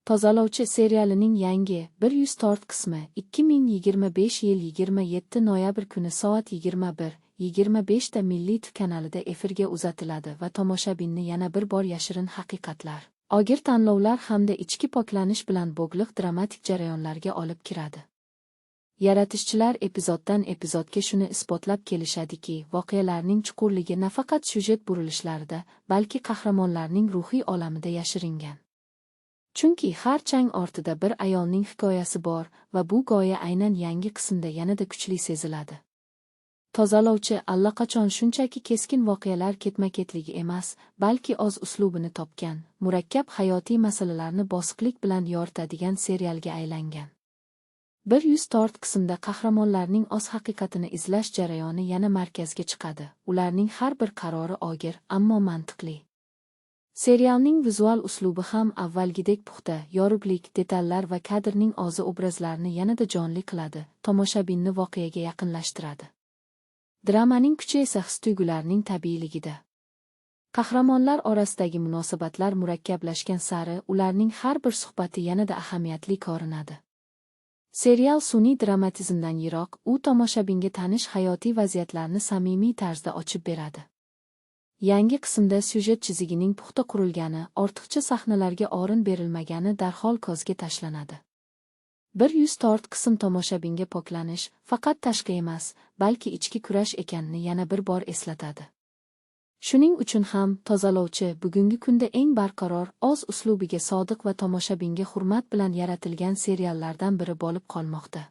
Tozalovchi serialining yangi 104 qismi 2025 yil 27 noyabr kuni soat 21:25 da Milliy TV kanalida efirga uzatiladi va tomoshabinni yana bir bor yashirin haqiqatlar, og'ir tanlovlar hamda ichki poklanish bilan bog'liq dramatik jarayonlarga olib kiradi. Yaratishchilar epizoddan epizodga shuni isbotlab kelishadiki, voqealarning chuqurligi nafaqat syujet burilishlarida, balki qahramonlarning ruhiy olamida yashiringan. Chunki har chang ortida bir ayolning hikoyasi bor va bu g'oya aynan yangi qismda yanada kuchli seziladi. Tozalovchi allaqachon shunchaki keskin voqealar ketma-ketligi emas, balki o'z uslubini topgan, murakkab hayotiy masalalarni bosiqlik bilan yoritadigan serialga aylangan. 104 qismda qahramonlarning o'z haqiqatini izlash jarayoni yana markazga chiqadi. Ularning har bir qarori og'ir, ammo mantiqli. Serialning vizual uslubi ham avvalgidek puxta, yorug'lik, detallar va kadrning o'zi obrazlarni yanada jonli qiladi, tomoshabinni voqeaga yaqinlashtiradi. Dramaning kuchi esa his-tuyg'ularning tabiiyligida. Qahramonlar orasidagi munosabatlar murakkablashgan sari ularning har bir suhbati yanada ahamiyatli ko'rinadi. Serial sun'iy dramatizmdan yiroq, u tomoshabinga tanish hayotiy vaziyatlarni samimiy tarzda ochib beradi. Yangi qismda syujet chizigining puxta qurilgani, ortiqcha sahnalarga o'rin berilmagani darhol ko'zga tashlanadi. 104 qism tomoshabinga poklanish, faqat tashqi emas, balki ichki kurash ekanini yana bir bor eslatadi. Shuning uchun ham Tozalovchi bugungi kunda eng barqaror, o'z uslubiga sodiq va tomoshabinga hurmat bilan yaratilgan seriallardan biri bo'lib qolmoqda.